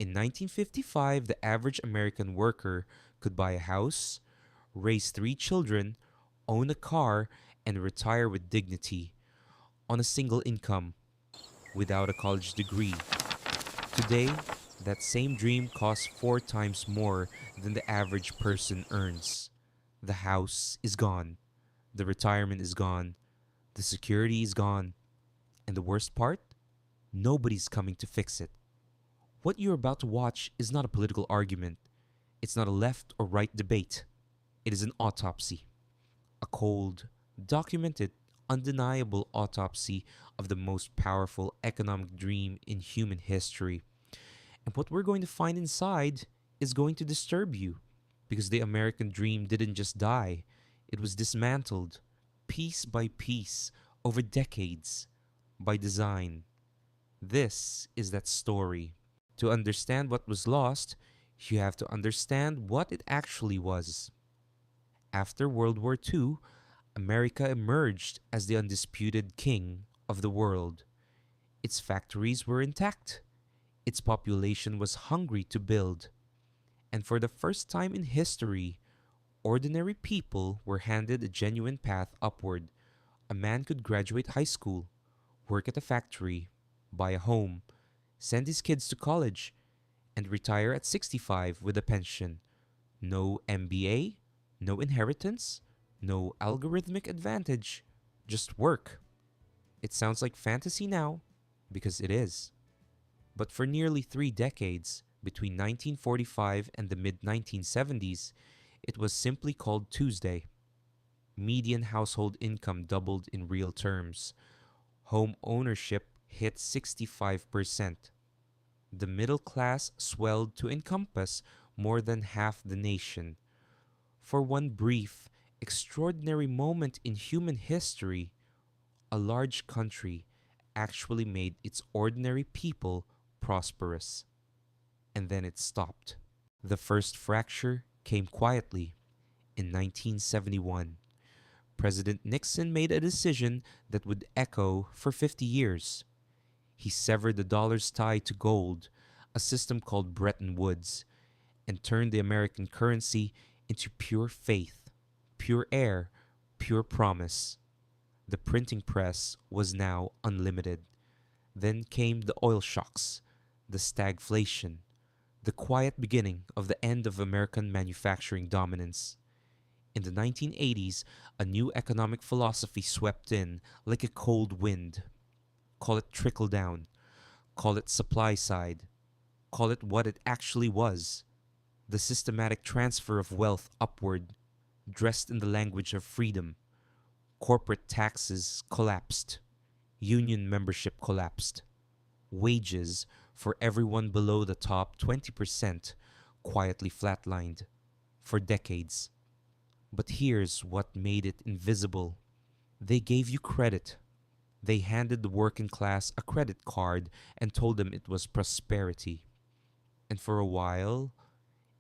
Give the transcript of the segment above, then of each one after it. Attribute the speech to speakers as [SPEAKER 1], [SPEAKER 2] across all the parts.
[SPEAKER 1] In 1955, the average American worker could buy a house, raise three children, own a car, and retire with dignity on a single income without a college degree. Today, that same dream costs four times more than the average person earns. The house is gone, the retirement is gone, the security is gone, and the worst part? Nobody's coming to fix it. What you're about to watch is not a political argument. It's not a left or right debate. It is an autopsy. A cold, documented, undeniable autopsy of the most powerful economic dream in human history. And what we're going to find inside is going to disturb you because the American dream didn't just die, it was dismantled piece by piece over decades by design. This is that story. To understand what was lost, you have to understand what it actually was. After World War II, America emerged as the undisputed king of the world. Its factories were intact. Its population was hungry to build. And for the first time in history, ordinary people were handed a genuine path upward. A man could graduate high school, work at a factory, buy a home, send his kids to college, and retire at 65 with a pension. No MBA, no inheritance, no algorithmic advantage, just work. It sounds like fantasy now, because it is. But for nearly 3 decades, between 1945 and the mid 1970s, it was simply called Tuesday. Median household income doubled in real terms. Home ownership hit 65%. The middle class swelled to encompass more than half the nation. For one brief, extraordinary moment in human history, a large country actually made its ordinary people prosperous. And then it stopped. The first fracture came quietly in 1971. President Nixon made a decision that would echo for 50 years. He severed the dollar's tie to gold, a system called Bretton Woods, and turned the American currency into pure faith, pure air, pure promise. The printing press was now unlimited. Then came the oil shocks, the stagflation, the quiet beginning of the end of American manufacturing dominance. In the 1980s, a new economic philosophy swept in like a cold wind. Call it trickle down, call it supply side, call it what it actually was, the systematic transfer of wealth upward, dressed in the language of freedom. Corporate taxes collapsed, union membership collapsed, wages for everyone below the top 20% quietly flatlined for decades. But here's what made it invisible. They gave you credit. They handed the working class a credit card and told them it was prosperity. And for a while,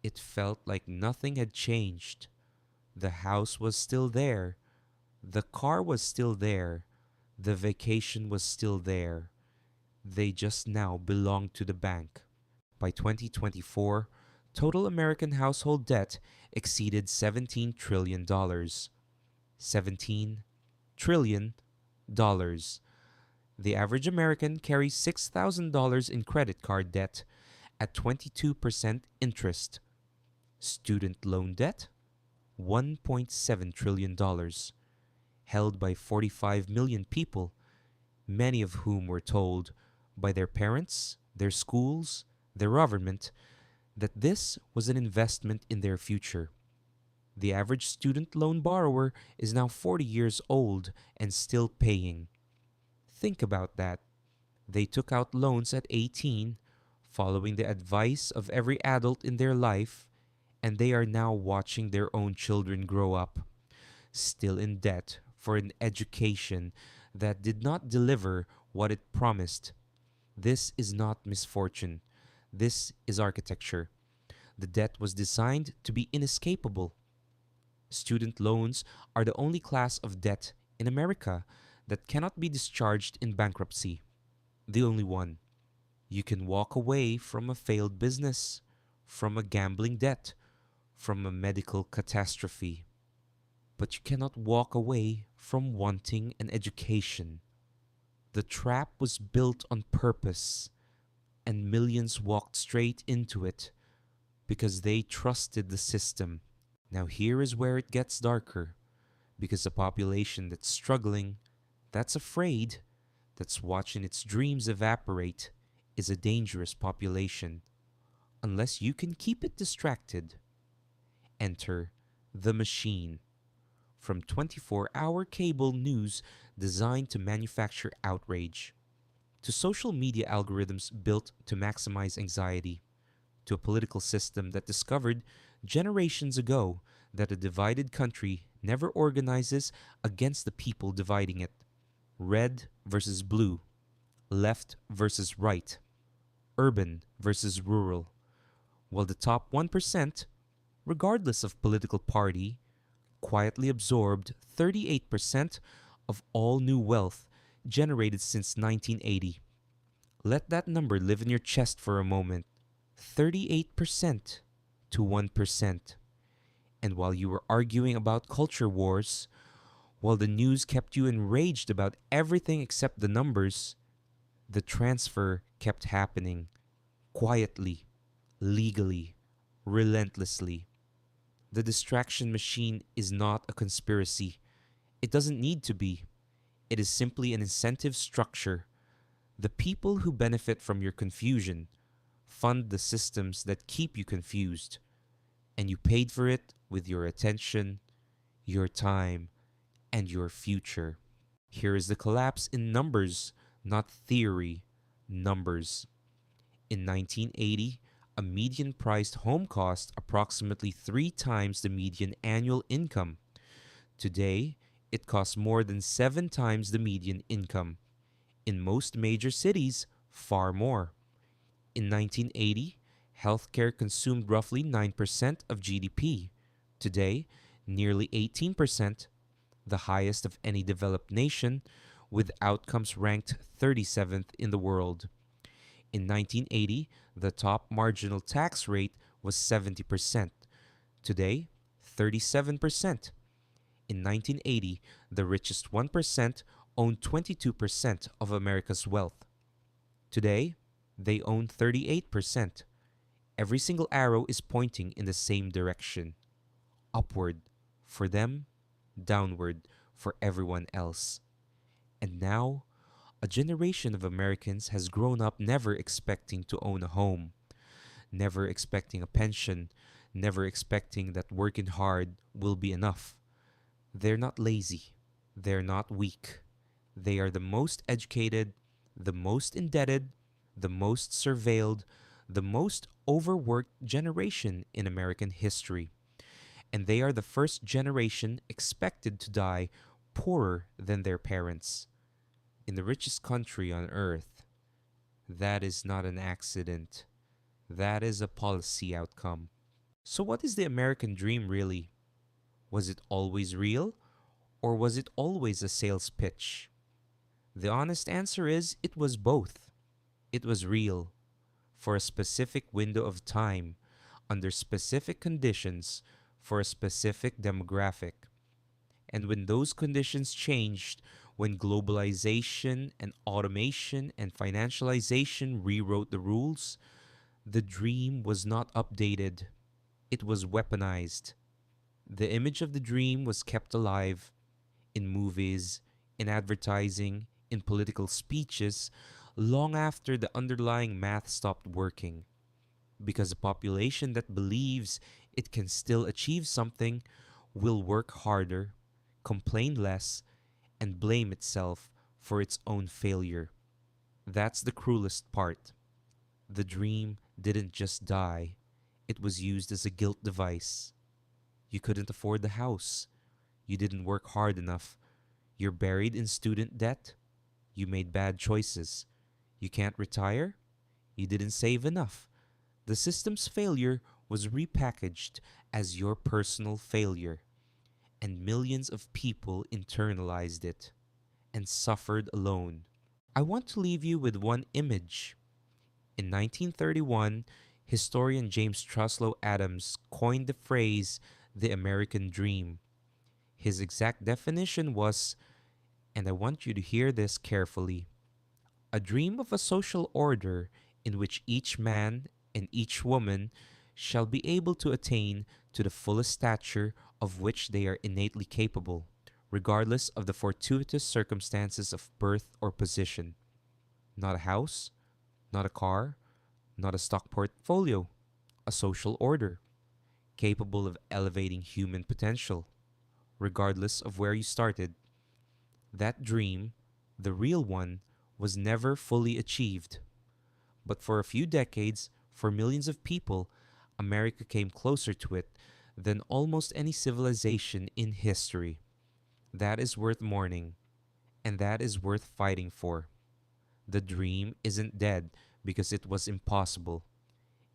[SPEAKER 1] it felt like nothing had changed. The house was still there. The car was still there. The vacation was still there. They just now belonged to the bank. By 2024, total American household debt exceeded $17 trillion. $17 trillion. The average American carries $6,000 in credit card debt at 22% interest. Student loan debt? $1.7 trillion, held by 45 million people, many of whom were told by their parents, their schools, their government that this was an investment in their future. The average student loan borrower is now 40 years old and still paying. Think about that. They took out loans at 18, following the advice of every adult in their life, and they are now watching their own children grow up, still in debt for an education that did not deliver what it promised. This is not misfortune. This is architecture. The debt was designed to be inescapable. Student loans are the only class of debt in America that cannot be discharged in bankruptcy. The only one. You can walk away from a failed business, from a gambling debt, from a medical catastrophe, but you cannot walk away from wanting an education. The trap was built on purpose, and millions walked straight into it because they trusted the system. Now, here is where it gets darker, because a population that's struggling, that's afraid, that's watching its dreams evaporate, is a dangerous population unless you can keep it distracted. Enter the machine. From 24-hour cable news designed to manufacture outrage, to social media algorithms built to maximize anxiety, to a political system that discovered generations ago that a divided country never organizes against the people dividing it. Red versus blue, left versus right, urban versus rural, while the top 1%, regardless of political party, quietly absorbed 38% of all new wealth generated since 1980. Let that number live in your chest for a moment. 38% to 1%. And while you were arguing about culture wars, while the news kept you enraged about everything except the numbers, the transfer kept happening quietly, legally, relentlessly. The distraction machine is not a conspiracy. It doesn't need to be. It is simply an incentive structure. The people who benefit from your confusion fund the systems that keep you confused, and you paid for it with your attention, your time, and your future. Here is the collapse in numbers, not theory, numbers. In 1980, a median priced home cost approximately 3 times the median annual income. Today, it costs more than 7 times the median income. In most major cities, far more. In 1980, healthcare consumed roughly 9% of GDP. Today, nearly 18%, the highest of any developed nation, with outcomes ranked 37th in the world. In 1980, the top marginal tax rate was 70%. Today, 37%. In 1980, the richest 1% owned 22% of America's wealth. Today, they own 38%. Every single arrow is pointing in the same direction. Upward for them, downward for everyone else. And now, a generation of Americans has grown up never expecting to own a home, never expecting a pension, never expecting that working hard will be enough. They're not lazy. They're not weak. They are the most educated, the most indebted, the most surveilled, the most overworked generation in American history. And they are the first generation expected to die poorer than their parents. In the richest country on earth, that is not an accident. That is a policy outcome. So, what is the American dream really? Was it always real? Or was it always a sales pitch? The honest answer is it was both. It was real, for a specific window of time, under specific conditions, for a specific demographic. And when those conditions changed, when globalization and automation and financialization rewrote the rules, the dream was not updated, it was weaponized. The image of the dream was kept alive in movies, in advertising, in political speeches, long after the underlying math stopped working. Because a population that believes it can still achieve something will work harder, complain less, and blame itself for its own failure. That's the cruelest part. The dream didn't just die, it was used as a guilt device. You couldn't afford the house. You didn't work hard enough. You're buried in student debt. You made bad choices. You can't retire. You didn't save enough. The system's failure was repackaged as your personal failure, and millions of people internalized it and suffered alone. I want to leave you with one image. In 1931, historian James Truslow Adams coined the phrase the American dream. His exact definition was, and I want you to hear this carefully, a dream of a social order in which each man and each woman shall be able to attain to the fullest stature of which they are innately capable, regardless of the fortuitous circumstances of birth or position. Not a house, not a car, not a stock portfolio, a social order, capable of elevating human potential, regardless of where you started. That dream, the real one, was never fully achieved. But for a few decades, for millions of people, America came closer to it than almost any civilization in history. That is worth mourning, and that is worth fighting for. The dream isn't dead because it was impossible.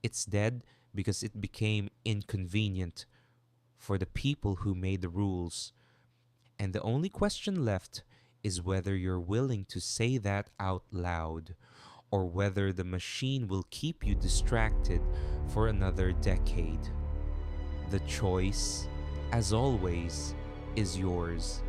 [SPEAKER 1] It's dead because it became inconvenient for the people who made the rules. And the only question left is whether you're willing to say that out loud, or whether the machine will keep you distracted for another decade. The choice, as always, is yours.